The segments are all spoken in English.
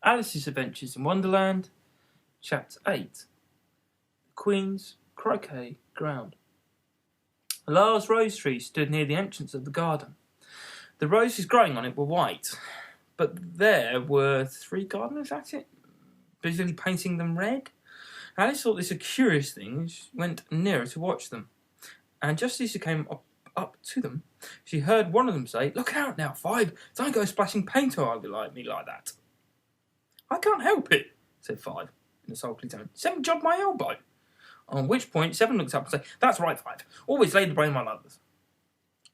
Alice's Adventures in Wonderland, Chapter 8, The Queen's Croquet Ground. A large rose tree stood near the entrance of the garden. The roses growing on it were white, but there were 3 gardeners at it, busily painting them red. Alice thought this a curious thing and she went nearer to watch them. And just as she came up to them, she heard one of them say, "Look out now, 5, don't go splashing paint all over me like that." "I can't help it," said 5 in a sulky tone. 7 jogged my elbow. On which point 7 looked up and said, "That's right, 5. Always lay the blame on others."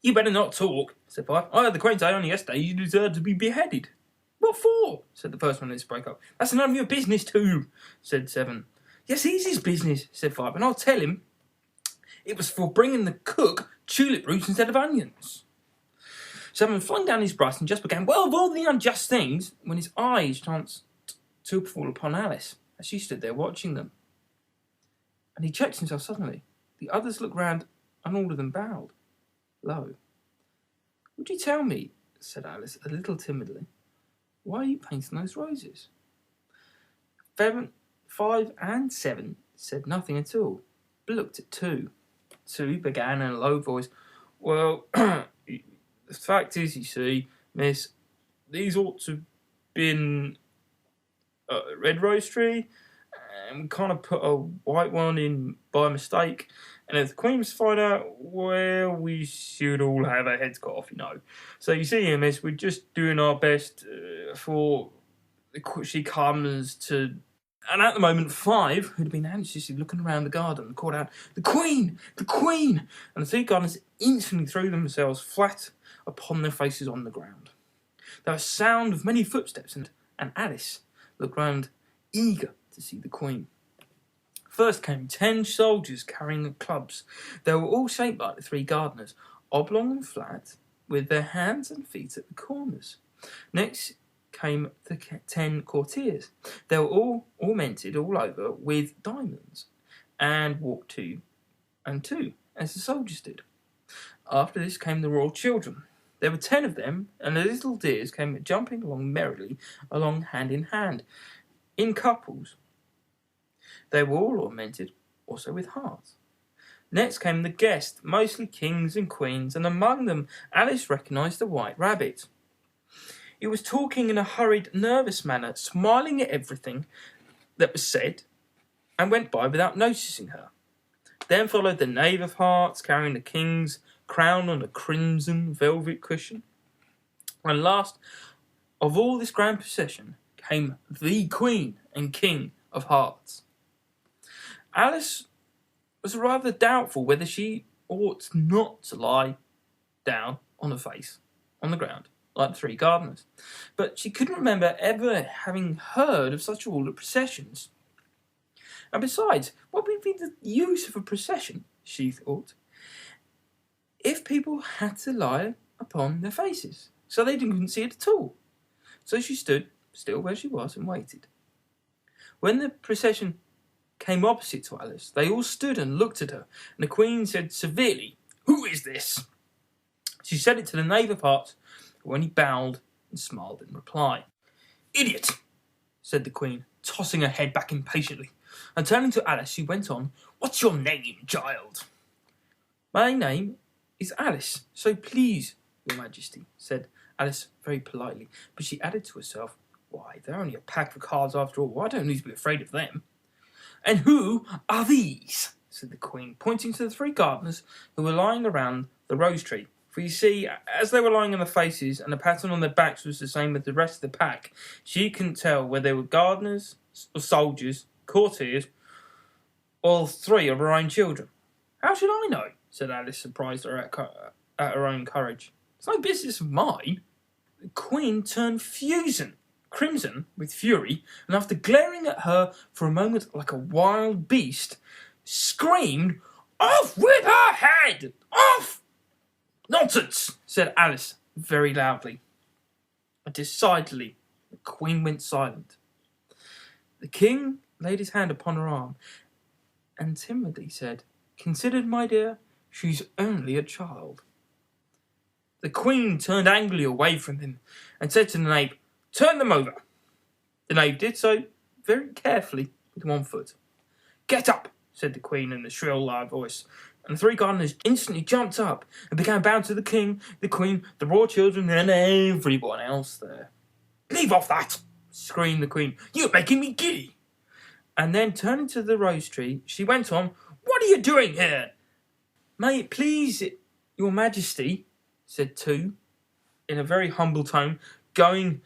"You better not talk," said 5. "I heard the Queen say only yesterday you deserved to be beheaded." "What for?" said the first one as it broke up. "That's none of your business too," said 7. "Yes, it is his business," said 5, "and I'll tell him. It was for bringing the cook tulip roots instead of onions." 7 flung down his brush and just began, "Well, of all the unjust things," when his eyes chanced to fall upon Alice as she stood there watching them. And he checked himself suddenly. The others looked round and all of them bowed low. "Would you tell me," said Alice a little timidly, "why are you painting those roses?" 5 and 7 said nothing at all, but looked at 2. 2 began in a low voice, "Well, the fact is, you see, miss, these ought to have been a red rose tree, and we kind of put a white one in by mistake, and if the Queen was to find out, well, we should all have our heads cut off, you know. So you see, miss, we're just doing our best for she comes to..." And at the moment, 5, who'd been anxiously looking around the garden, called out, "The Queen! The Queen!" And the 3 gardeners instantly threw themselves flat upon their faces on the ground. There was a sound of many footsteps, and Alice looked round, eager to see the Queen. First came 10 soldiers carrying clubs. They were all shaped like the 3 gardeners, oblong and flat, with their hands and feet at the corners. Next came the 10 courtiers. They were all ornamented all over with diamonds, and walked 2 and 2, as the soldiers did. After this came the royal children. There were 10 of them, and the little dears came jumping along merrily, along hand in hand, in couples. They were all ornamented also with hearts. Next came the guests, mostly kings and queens, and among them Alice recognised the White Rabbit. He was talking in a hurried, nervous manner, smiling at everything that was said, and went by without noticing her. Then followed the Knave of Hearts, carrying the king's crown on a crimson velvet cushion. And last of all this grand procession came the Queen and King of Hearts. Alice was rather doubtful whether she ought not to lie down on her face on the ground like the 3 gardeners, but she couldn't remember ever having heard of such ordered processions. And besides, what would be the use of a procession, she thought, if people had to lie upon their faces, so they couldn't see it at all? So she stood still where she was and waited. When the procession came opposite to Alice, they all stood and looked at her, and the Queen said severely, "Who is this?" She said it to the Knave of Hearts, when he bowed and smiled in reply. "Idiot," said the Queen, tossing her head back impatiently, and turning to Alice, she went on, "What's your name, child?" "My name is Alice, so please, your Majesty," said Alice very politely, but she added to herself, "Why, they're only a pack of cards after all. I don't need to be afraid of them." "And who are these?" said the Queen, pointing to the 3 gardeners who were lying around the rose tree. For you see, as they were lying on their faces and the pattern on their backs was the same as the rest of the pack, she couldn't tell whether they were gardeners or soldiers, courtiers, or 3 of her own children. "How should I know?" said Alice, surprised at her own courage. "It's no business of mine." The Queen turned crimson with fury, and after glaring at her for a moment like a wild beast, screamed, "Off with her head! Off!" "Nonsense," said Alice very loudly. And decidedly, the Queen went silent. The King laid his hand upon her arm and timidly said, "Consider, my dear, she's only a child." The Queen turned angrily away from him and said to the knave, "Turn them over." The knave did so very carefully with one foot. "Get up," said the Queen in a shrill, loud voice, and the three gardeners instantly jumped up and began bowing to the King, the Queen, the royal children, and everyone else there. "Leave off that!" screamed the Queen. "You're making me giddy." And then, turning to the rose tree, she went on, "What are you doing here?" "May it please your Majesty," said two, in a very humble tone, going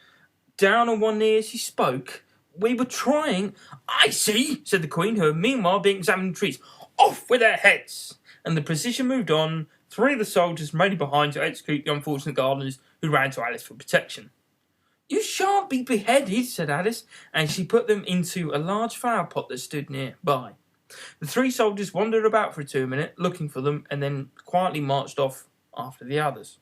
down on one knee as he spoke. "We were trying—" "I see," said the Queen, who had meanwhile been examining the trees. "Off with their heads!" And the procession moved on, three of the soldiers remaining behind to execute the unfortunate gardeners who ran to Alice for protection. "You shan't be beheaded," said Alice, and she put them into a large flower pot that stood nearby. The three soldiers wandered about for 2 minutes, looking for them, and then quietly marched off after the others.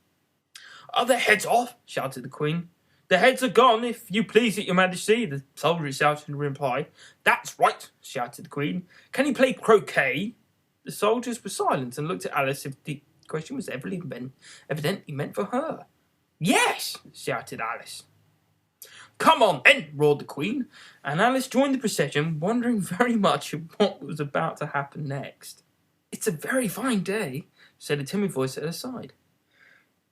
"Are their heads off?" shouted the Queen. "The heads are gone, if you please it, your Majesty," the soldier shouted in reply. "That's right," shouted the Queen. "Can you play croquet?" The soldiers were silent and looked at Alice if the question was evidently meant for her. "Yes," shouted Alice. "Come on, then," roared the Queen, and Alice joined the procession, wondering very much what was about to happen next. "It's a very fine day," said a timid voice at her side.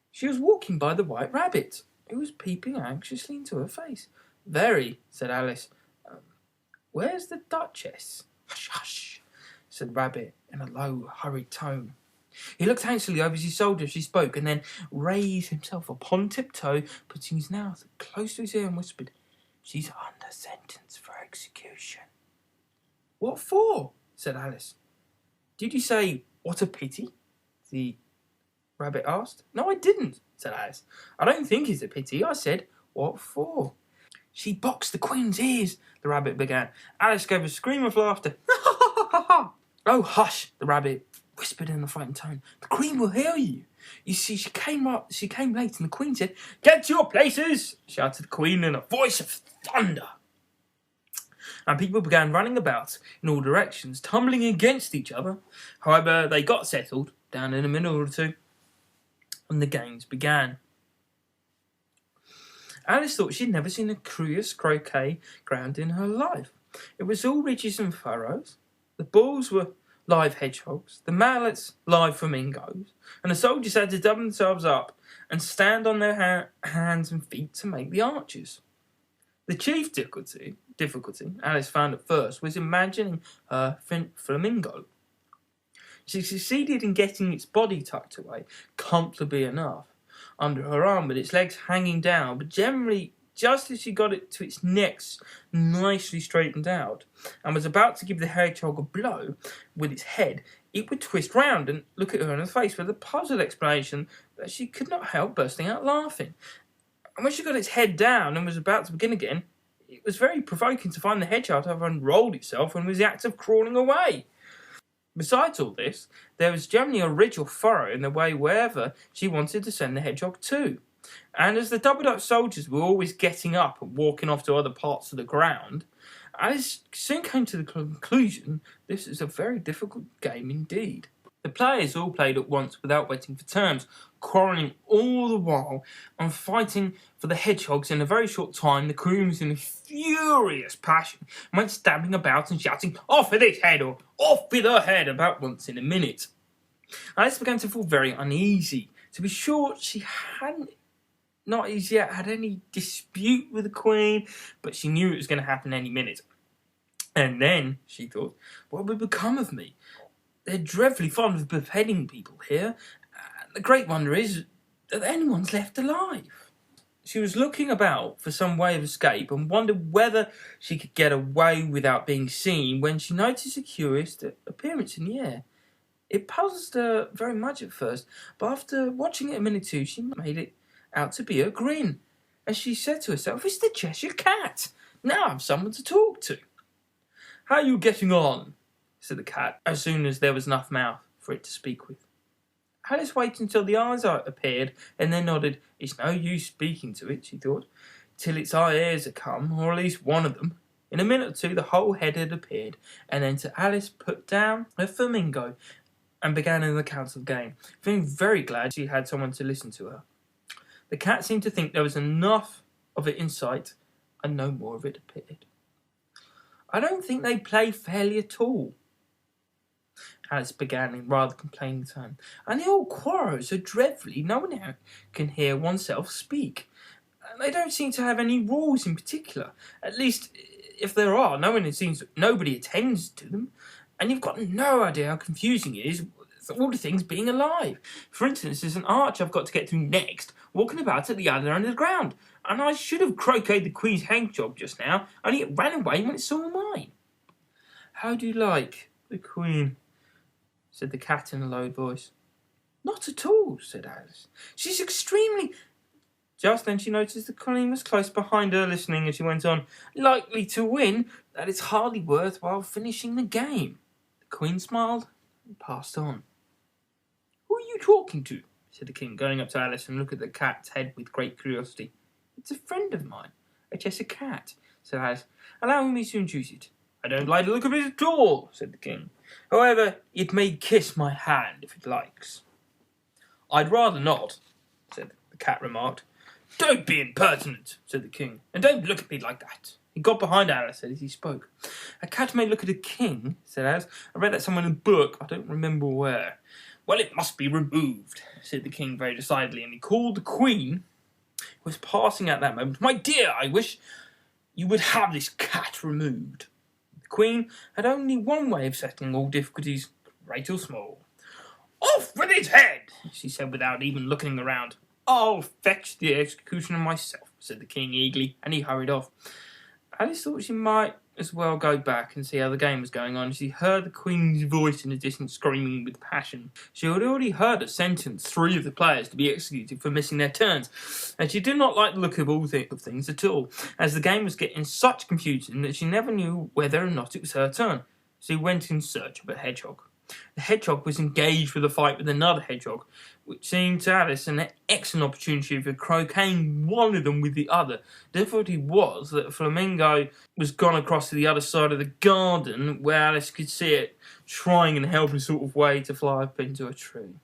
She was walking by the White Rabbit, who was peeping anxiously into her face. "Very," said Alice. "Where's the Duchess?" "Hush, hush," said the Rabbit in a low, hurried tone. He looked anxiously over his shoulder as she spoke, and then raised himself upon tiptoe, putting his mouth close to his ear, and whispered, "She's under sentence for execution." "What for?" said Alice. "Did you say, 'what a pity'?" the Rabbit asked. "No, I didn't," said Alice. "I don't think it's a pity. I said, 'what for?'" "She boxed the Queen's ears," the Rabbit began. Alice gave a scream of laughter. "Oh, hush," the Rabbit whispered in a frightened tone. "The Queen will hear you. You see, she came late, and the Queen said—" "Get to your places!" shouted the Queen in a voice of thunder. And people began running about in all directions, tumbling against each other. However, they got settled down in a minute or two, and the games began. Alice thought she'd never seen a curious croquet ground in her life. It was all ridges and furrows. The balls were live hedgehogs, the mallets live flamingos, and the soldiers had to double themselves up and stand on their hands and feet to make the arches. The chief difficulty Alice found at first was imagining her flamingo. She succeeded in getting its body tucked away comfortably enough under her arm, with its legs hanging down, but generally just as she got it to its neck nicely straightened out, and was about to give the hedgehog a blow with its head, it would twist round and look at her in the face with a puzzled explanation that she could not help bursting out laughing. And when she got its head down and was about to begin again, it was very provoking to find the hedgehog have unrolled itself and was in the act of crawling away. Besides all this, there was generally a ridge or furrow in the way wherever she wanted to send the hedgehog to. And as the doubled-up soldiers were always getting up and walking off to other parts of the ground, Alice soon came to the conclusion this was a very difficult game indeed. The players all played at once without waiting for turns, quarrelling all the while and fighting for the hedgehogs. In a very short time, the Queen was in a furious passion and went stamping about and shouting, "Off with his head," or "Off with her head," about once in a minute. Alice began to feel very uneasy. To be sure, she hadn't not as yet had any dispute with the Queen, but she knew it was going to happen any minute. And then, she thought, what would become of me? They're dreadfully fond of beheading people here. The great wonder is that anyone's left alive. She was looking about for some way of escape and wondered whether she could get away without being seen when she noticed a curious appearance in the air. It puzzled her very much at first, but after watching it a minute or two, she made it out to be a grin, and she said to herself, "It's the Cheshire Cat. Now I've someone to talk to." "How are you getting on?" said the cat, as soon as there was enough mouth for it to speak with. Alice waited until the eyes appeared, and then nodded. "It's no use speaking to it," she thought, "till its ears are come, or at least one of them." In a minute or two the whole head had appeared, and then Alice put down her flamingo and began in the council game, feeling very glad she had someone to listen to her. The cat seemed to think there was enough of it in sight and no more of it appeared. "I don't think they play fairly at all," Alice began in rather complaining tone, "and they all quarrel so dreadfully no one can hear oneself speak. They don't seem to have any rules in particular. At least, if there are, nobody attends to them. And you've got no idea how confusing it is, all the things being alive. For instance, there's an arch I've got to get to next, walking about at the other end of the ground. And I should have croqueted the Queen's hedgehog just now, only it ran away when it saw mine." "How do you like the Queen?" said the cat in a low voice. "Not at all," said Alice. "She's extremely—" Just then she noticed the Queen was close behind her, listening, and she went on, "Likely to win, that it's hardly worthwhile finishing the game." The Queen smiled and passed on. "Who are you talking to?" said the King, going up to Alice and looking at the cat's head with great curiosity. "It's a friend of mine, a Cheshire cat," said Alice. "Allow me to introduce it." "I don't like the look of it at all," said the King. "However, it may kiss my hand if it likes." "I'd rather not," said the cat remarked. "Don't be impertinent," said the King, "and don't look at me like that." He got behind Alice as he spoke. "A cat may look at a king," said Alice. "I read that somewhere in a book, I don't remember where." "Well, it must be removed," said the King very decidedly, and he called the Queen, who was passing at that moment. "My dear, I wish you would have this cat removed." The Queen had only one way of settling all difficulties, great or small. "Off with his head," she said without even looking around. "I'll fetch the executioner myself," said the King eagerly, and he hurried off. Alice thought she might as well go back and see how the game was going on. She heard the Queen's voice in the distance screaming with passion. She had already heard her sentence 3 of the players to be executed for missing their turns, and she did not like the look of things at all, as the game was getting such confusion that she never knew whether or not it was her turn. So she went in search of a hedgehog. The hedgehog was engaged with a fight with another hedgehog, which seemed to Alice an excellent opportunity for croqueting one of them with the other. The difficulty was that a flamingo was gone across to the other side of the garden, where Alice could see it trying in a helpless sort of way to fly up into a tree.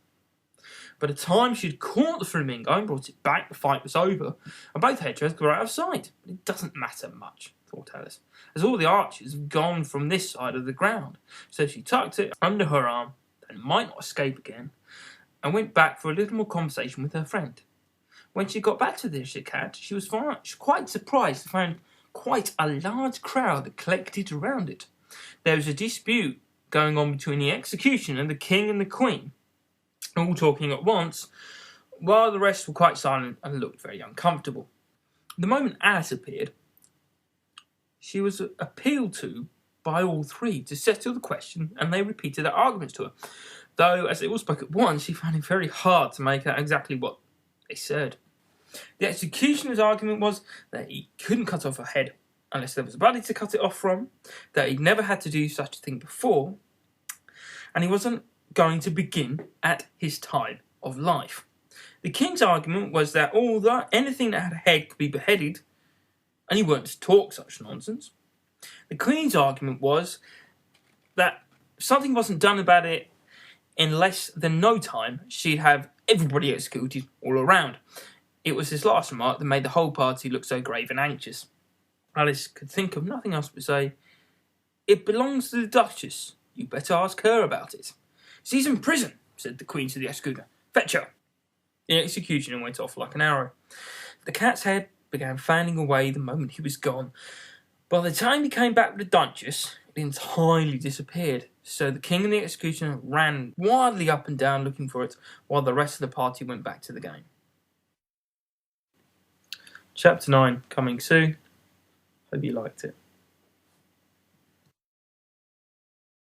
By the time she had caught the flamingo and brought it back, the fight was over, and both hedgehogs were out of sight. But it doesn't matter much, thought Alice, as all the archers have gone from this side of the ground. So she tucked it under her arm, that it might not escape again, and went back for a little more conversation with her friend. When she got back to the cat, she was quite surprised to find quite a large crowd collected around it. There was a dispute going on between the executioner, the King and the Queen, all talking at once, while the rest were quite silent and looked very uncomfortable. The moment Alice appeared, she was appealed to by all 3 to settle the question, and they repeated their arguments to her, though as they all spoke at once, she found it very hard to make out exactly what they said. The executioner's argument was that he couldn't cut off her head unless there was a body to cut it off from, that he'd never had to do such a thing before, and he wasn't going to begin at his time of life. The King's argument was that anything that had a head could be beheaded, and he weren't to talk such nonsense. The Queen's argument was that if something wasn't done about it in less than no time, she'd have everybody executed all around. It was this last remark that made the whole party look so grave and anxious. Alice could think of nothing else but say, "It belongs to the Duchess. You better ask her about it." "She's in prison," said the Queen to the executioner. "Fetch her." The executioner went off like an arrow. The cat's head began fanning away the moment he was gone. By the time he came back with the Duchess, it entirely disappeared. So the King and the executioner ran wildly up and down looking for it, while the rest of the party went back to the game. Chapter 9, coming soon. Hope you liked it.